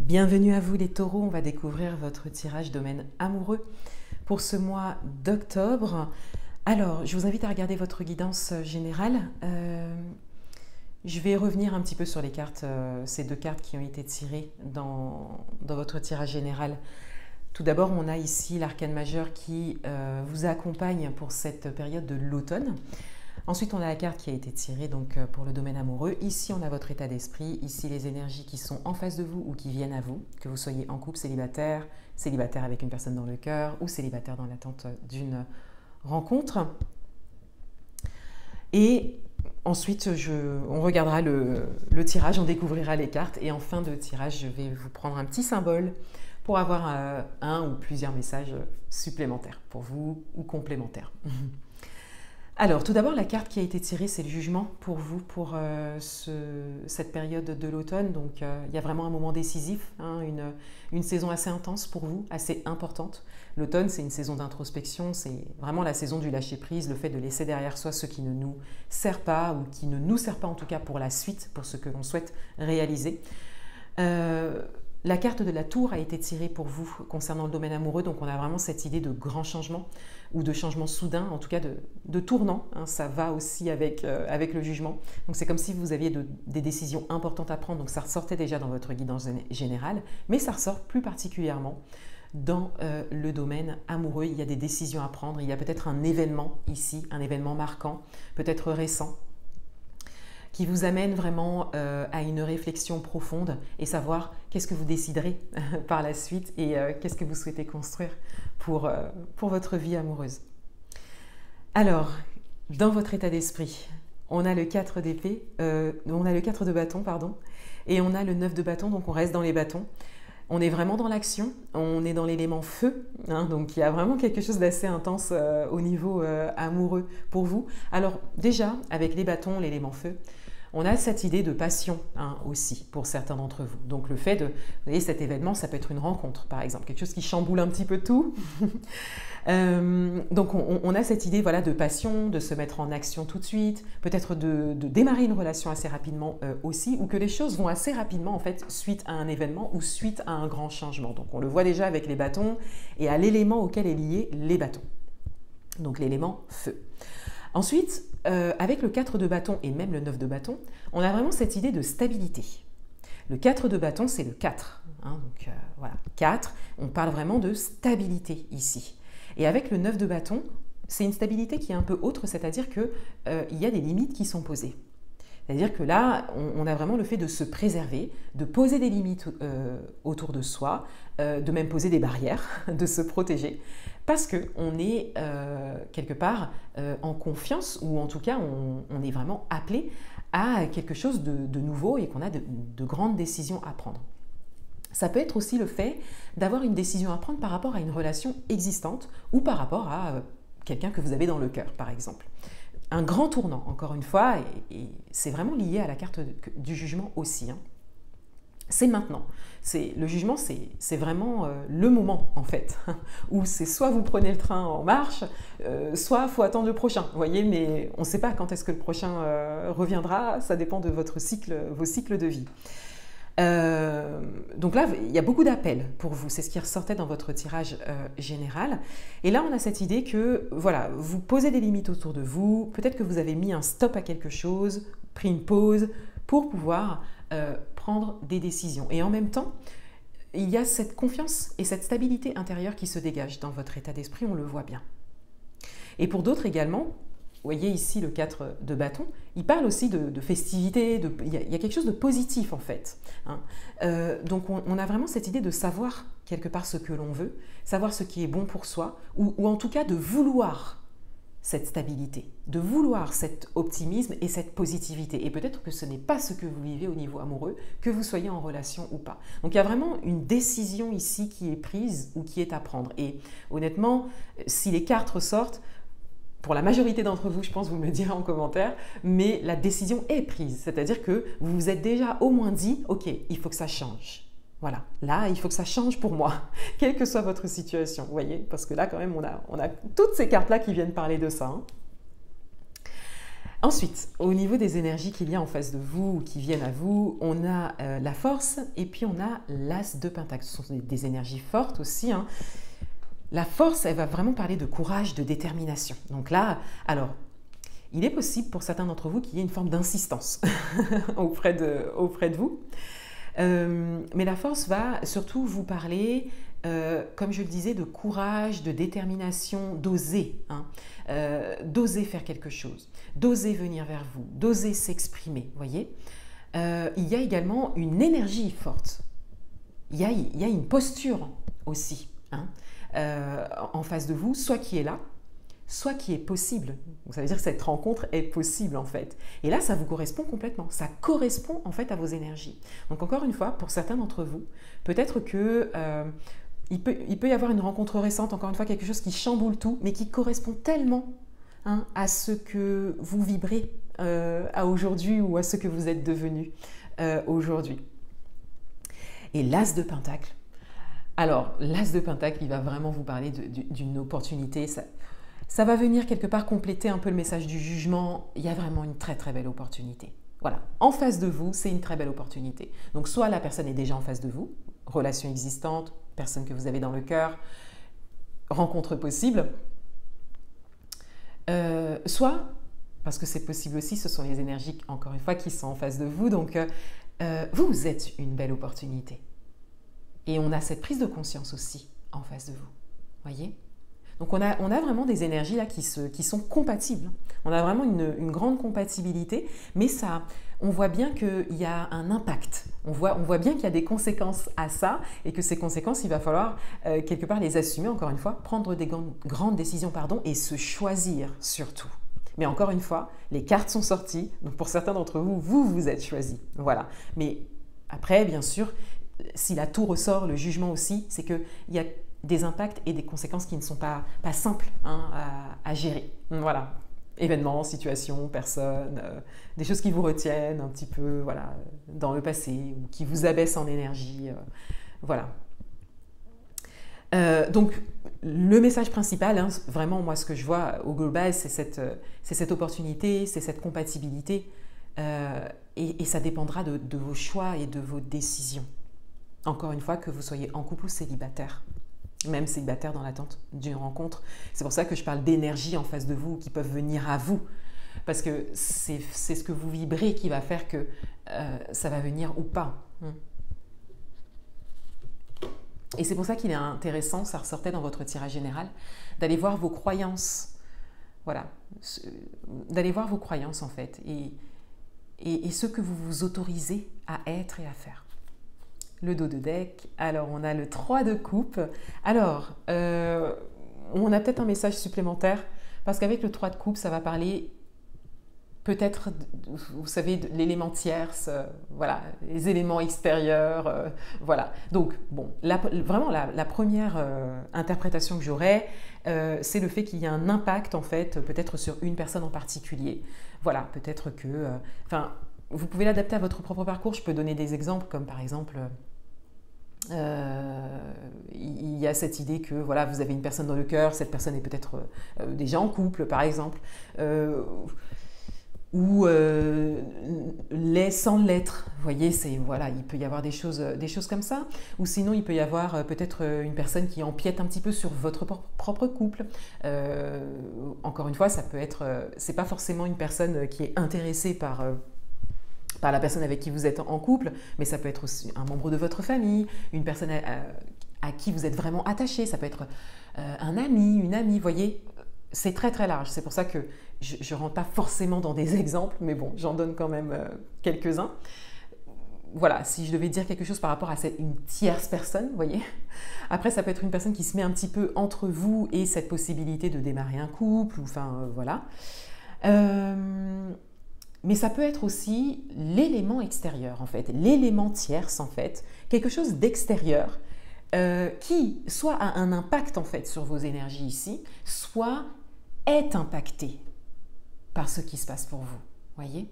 Bienvenue à vous les taureaux, on va découvrir votre tirage domaine amoureux pour ce mois d'octobre. Alors, je vous invite à regarder votre guidance générale. Je vais revenir un petit peu sur les cartes, ces deux cartes qui ont été tirées dans votre tirage général. Tout d'abord, on a ici l'arcane majeur qui vous accompagne pour cette période de l'automne. Ensuite, on a la carte qui a été tirée donc, pour le domaine amoureux. Ici, on a votre état d'esprit. Ici, les énergies qui sont en face de vous ou qui viennent à vous. Que vous soyez en couple, célibataire, célibataire avec une personne dans le cœur ou célibataire dans l'attente d'une rencontre. Et ensuite, on regardera le tirage, on découvrira les cartes. Et en fin de tirage, je vais vous prendre un petit symbole pour avoir un ou plusieurs messages supplémentaires pour vous ou complémentaires. Alors, tout d'abord, la carte qui a été tirée, c'est le jugement pour vous, pour cette période de l'automne. Donc, il y a vraiment un moment décisif, hein, une saison assez intense pour vous, assez importante. L'automne, c'est une saison d'introspection, c'est vraiment la saison du lâcher-prise, le fait de laisser derrière soi ce qui ne nous sert pas, ou qui ne nous sert pas en tout cas pour la suite, pour ce que l'on souhaite réaliser. La carte de la tour a été tirée pour vous concernant le domaine amoureux, donc on a vraiment cette idée de grand changement ou de changement soudain, en tout cas de tournant, hein, ça va aussi avec le jugement. Donc c'est comme si vous aviez des décisions importantes à prendre, donc ça ressortait déjà dans votre guidance générale, mais ça ressort plus particulièrement dans le domaine amoureux. Il y a des décisions à prendre, il y a peut-être un événement ici, un événement marquant, peut-être récent, qui vous amène vraiment à une réflexion profonde et savoir qu'est-ce que vous déciderez par la suite et qu'est-ce que vous souhaitez construire pour votre vie amoureuse. Alors, dans votre état d'esprit, on a le 4 d'épée, on a le 4 de bâton, pardon, et on a le 9 de bâton, donc on reste dans les bâtons. On est vraiment dans l'action, on est dans l'élément feu, hein, donc il y a vraiment quelque chose d'assez intense au niveau amoureux pour vous. Alors déjà, avec les bâtons, l'élément feu, on a cette idée de passion, hein, aussi pour certains d'entre vous. Donc le fait de, vous voyez, cet événement, ça peut être une rencontre par exemple, quelque chose qui chamboule un petit peu tout. Donc on a cette idée, voilà, de passion, de se mettre en action tout de suite, peut-être de démarrer une relation assez rapidement aussi, ou que les choses vont assez rapidement en fait suite à un événement ou suite à un grand changement. Donc on le voit déjà avec les bâtons et à l'élément auquel est lié les bâtons. Donc l'élément feu. Ensuite, avec le 4 de bâton et même le 9 de bâton, on a vraiment cette idée de stabilité. Le 4 de bâton, c'est le 4. Hein, donc voilà, 4, on parle vraiment de stabilité ici. Et avec le 9 de bâton, c'est une stabilité qui est un peu autre, c'est-à-dire qu'il y a des limites qui sont posées. C'est-à-dire que là, on a vraiment le fait de se préserver, de poser des limites autour de soi, de même poser des barrières, de se protéger, parce qu'on est quelque part en confiance, ou en tout cas, on est vraiment appelé à quelque chose de nouveau et qu'on a de grandes décisions à prendre. Ça peut être aussi le fait d'avoir une décision à prendre par rapport à une relation existante ou par rapport à quelqu'un que vous avez dans le cœur, par exemple. Un grand tournant, encore une fois, et c'est vraiment lié à la carte du jugement aussi. Hein. C'est maintenant. Le jugement, c'est vraiment le moment, en fait, où c'est soit vous prenez le train en marche, soit il faut attendre le prochain. Vous voyez, mais on ne sait pas quand est-ce que le prochain reviendra, ça dépend de vos cycles de vie. Donc là, il y a beaucoup d'appels pour vous, c'est ce qui ressortait dans votre tirage général. Et là, on a cette idée que, voilà, vous posez des limites autour de vous, peut-être que vous avez mis un stop à quelque chose, pris une pause pour pouvoir prendre des décisions. Et en même temps, il y a cette confiance et cette stabilité intérieure qui se dégage dans votre état d'esprit, on le voit bien. Et pour d'autres également, vous voyez ici le 4 de bâton, il parle aussi de festivité, il y a quelque chose de positif en fait. Hein. Donc on a vraiment cette idée de savoir quelque part ce que l'on veut, savoir ce qui est bon pour soi, ou en tout cas de vouloir cette stabilité, de vouloir cet optimisme et cette positivité. Et peut-être que ce n'est pas ce que vous vivez au niveau amoureux, que vous soyez en relation ou pas. Donc il y a vraiment une décision ici qui est prise ou qui est à prendre. Et honnêtement, si les cartes ressortent, pour la majorité d'entre vous, je pense, vous me le direz en commentaire, mais la décision est prise. C'est-à-dire que vous vous êtes déjà au moins dit, ok, il faut que ça change. Voilà, là, il faut que ça change pour moi, quelle que soit votre situation, vous voyez, parce que là, quand même, on a toutes ces cartes-là qui viennent parler de ça. Hein. Ensuite, au niveau des énergies qu'il y a en face de vous ou qui viennent à vous, on a la force et puis on a l'as de pentacle. Ce sont des énergies fortes aussi, hein. La force, elle va vraiment parler de courage, de détermination. Donc là, alors, il est possible pour certains d'entre vous qu'il y ait une forme d'insistance auprès de vous. Mais la force va surtout vous parler, comme je le disais, de courage, de détermination, d'oser, hein, d'oser faire quelque chose, d'oser venir vers vous, d'oser s'exprimer, voyez. Il y a également une énergie forte, il y a une posture aussi, hein, en face de vous, soit qui est là, soit qui est possible. Donc ça veut dire que cette rencontre est possible en fait. Et là, ça vous correspond complètement. Ça correspond en fait à vos énergies. Donc encore une fois, pour certains d'entre vous, peut-être que il peut y avoir une rencontre récente, encore une fois, quelque chose qui chamboule tout, mais qui correspond tellement, hein, à ce que vous vibrez à aujourd'hui ou à ce que vous êtes devenu aujourd'hui. Et l'as de pentacle. Alors, l'as de pentacle, il va vraiment vous parler d'une opportunité. Ça va venir quelque part compléter un peu le message du jugement. Il y a vraiment une très très belle opportunité. Voilà, en face de vous, c'est une très belle opportunité. Donc soit la personne est déjà en face de vous, relation existante, personne que vous avez dans le cœur, rencontre possible. Soit, parce que c'est possible aussi, ce sont les énergies, encore une fois, qui sont en face de vous. Donc vous êtes une belle opportunité. Et on a cette prise de conscience aussi en face de vous. Voyez ? Donc on a vraiment des énergies là qui sont compatibles. On a vraiment une grande compatibilité, mais ça, on voit bien qu'il y a un impact. On voit bien qu'il y a des conséquences à ça et que ces conséquences, il va falloir quelque part les assumer, encore une fois, prendre des grandes décisions, et se choisir surtout. Mais encore une fois, les cartes sont sorties, donc pour certains d'entre vous, vous êtes choisis. Voilà. Mais après, bien sûr, si la tour ressort, le jugement aussi, c'est qu'il y a des impacts et des conséquences qui ne sont pas simples, hein, à gérer. Voilà, événements, situations, personnes, des choses qui vous retiennent un petit peu, voilà, dans le passé ou qui vous abaissent en énergie, voilà. Donc le message principal, hein, vraiment moi ce que je vois au global, c'est cette opportunité, c'est cette compatibilité, et ça dépendra de vos choix et de vos décisions. Encore une fois, que vous soyez en couple ou célibataire, même célibataire dans l'attente d'une rencontre. C'est pour ça que je parle d'énergie en face de vous qui peuvent venir à vous. Parce que c'est ce que vous vibrez qui va faire que ça va venir ou pas. Et c'est pour ça qu'il est intéressant, ça ressortait dans votre tirage général, d'aller voir vos croyances. Voilà, d'aller voir vos croyances en fait. Et ce que vous vous autorisez à être et à faire. Le dos de deck, alors on a le 3 de coupe. Alors, on a peut-être un message supplémentaire, parce qu'avec le 3 de coupe, ça va parler peut-être, vous savez, de l'élément tierce, voilà, les éléments extérieurs, voilà. Donc, bon, vraiment, la première interprétation que j'aurais, c'est le fait qu'il y a un impact, en fait, peut-être sur une personne en particulier. Voilà, peut-être que... vous pouvez l'adapter à votre propre parcours. Je peux donner des exemples, comme par exemple... il y a cette idée que voilà, vous avez une personne dans le cœur, cette personne est peut-être déjà en couple par exemple, ou sans l'être, vous voyez, voilà, il peut y avoir des choses comme ça, ou sinon il peut y avoir peut-être une personne qui empiète un petit peu sur votre propre couple. Encore une fois, ça peut être, c'est pas forcément une personne qui est intéressée par la personne avec qui vous êtes en couple, mais ça peut être aussi un membre de votre famille, une personne à qui vous êtes vraiment attaché, ça peut être un ami, une amie, vous voyez, c'est très très large. C'est pour ça que je ne rentre pas forcément dans des exemples, mais bon, j'en donne quand même quelques-uns. Voilà, si je devais dire quelque chose par rapport à une tierce personne, vous voyez. Après, ça peut être une personne qui se met un petit peu entre vous et cette possibilité de démarrer un couple, ou enfin, voilà. Mais ça peut être aussi l'élément extérieur, en fait, l'élément tierce, en fait, quelque chose d'extérieur qui soit a un impact, en fait, sur vos énergies ici, soit est impacté par ce qui se passe pour vous. Voyez,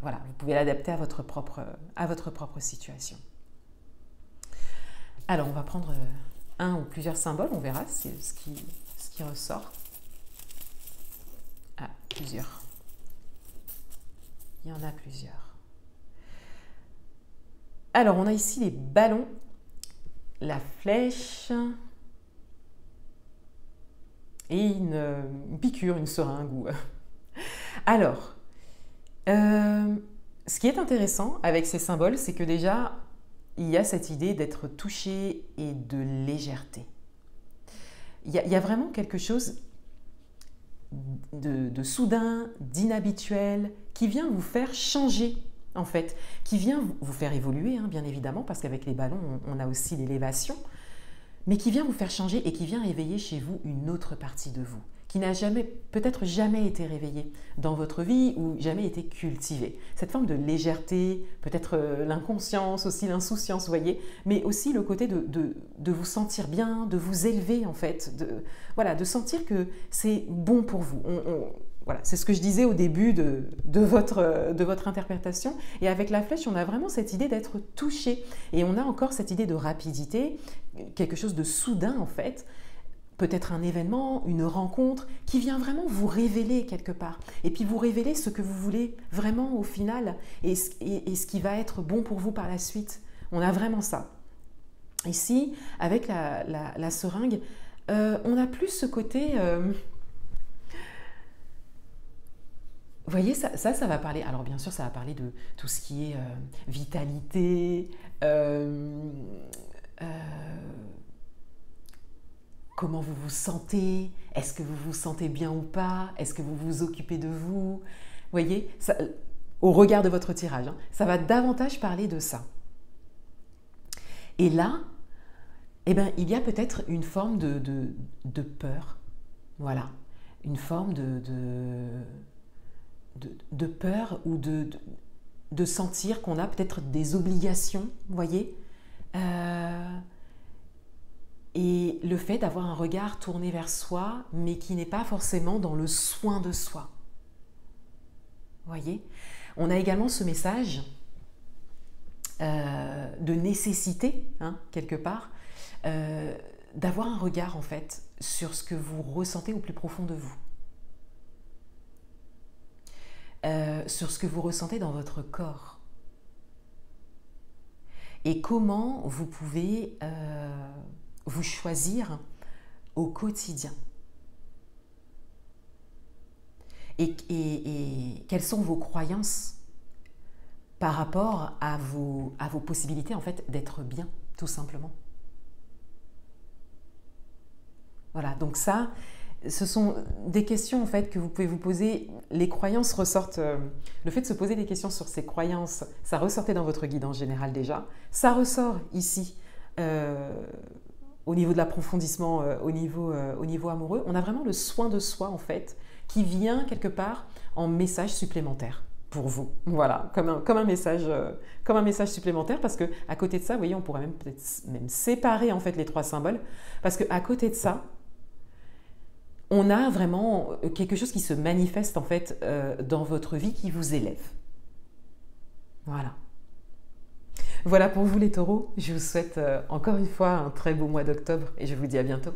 voilà, vous pouvez l'adapter à votre propre situation. Alors, on va prendre un ou plusieurs symboles, on verra ce qui ressort. Ah, plusieurs. Il y en a plusieurs. Alors, on a ici les ballons, la flèche et une piqûre, une seringue. Alors, ce qui est intéressant avec ces symboles, c'est que déjà, il y a cette idée d'être touché et de légèreté. Il y a vraiment quelque chose de soudain, d'inhabituel, qui vient vous faire changer, en fait, qui vient vous faire évoluer, hein, bien évidemment, parce qu'avec les ballons, on a aussi l'élévation, mais qui vient vous faire changer et qui vient réveiller chez vous une autre partie de vous, qui n'a peut-être jamais été réveillée dans votre vie ou jamais été cultivée. Cette forme de légèreté, peut-être l'inconscience, aussi l'insouciance, vous voyez, mais aussi le côté de vous sentir bien, de vous élever en fait, de sentir que c'est bon pour vous. Voilà, c'est ce que je disais au début de votre interprétation. Et avec la flèche, on a vraiment cette idée d'être touché. Et on a encore cette idée de rapidité, quelque chose de soudain en fait. Peut-être un événement, une rencontre qui vient vraiment vous révéler quelque part. Et puis vous révéler ce que vous voulez vraiment au final et ce qui va être bon pour vous par la suite. On a vraiment ça. Ici, avec la seringue, on a plus ce côté... vous voyez, ça va parler... Alors bien sûr, ça va parler de tout ce qui est vitalité... comment vous vous sentez? Est-ce que vous vous sentez bien ou pas? Est-ce que vous vous occupez de vous? Vous voyez, ça, au regard de votre tirage, hein, ça va davantage parler de ça. Et là, eh ben, il y a peut-être une forme de peur. Voilà, une forme de peur ou de sentir qu'on a peut-être des obligations, vous voyez, et le fait d'avoir un regard tourné vers soi, mais qui n'est pas forcément dans le soin de soi. Vous voyez? On a également ce message de nécessité, hein, quelque part, d'avoir un regard en fait sur ce que vous ressentez au plus profond de vous. Sur ce que vous ressentez dans votre corps. Et comment vous pouvez... vous choisir au quotidien. Et quelles sont vos croyances par rapport à vos possibilités en fait d'être bien, tout simplement. Voilà, donc ça, ce sont des questions en fait que vous pouvez vous poser. Les croyances ressortent, le fait de se poser des questions sur ces croyances, ça ressortait dans votre guide en général déjà. Ça ressort ici. Au niveau de l'approfondissement, au niveau amoureux, on a vraiment le soin de soi en fait, qui vient quelque part en message supplémentaire pour vous. Voilà, comme un message supplémentaire, parce que à côté de ça, vous voyez, on pourrait même peut-être séparer en fait les trois symboles, parce que à côté de ça, on a vraiment quelque chose qui se manifeste en fait dans votre vie, qui vous élève. Voilà. Voilà pour vous les taureaux, je vous souhaite encore une fois un très beau mois d'octobre et je vous dis à bientôt.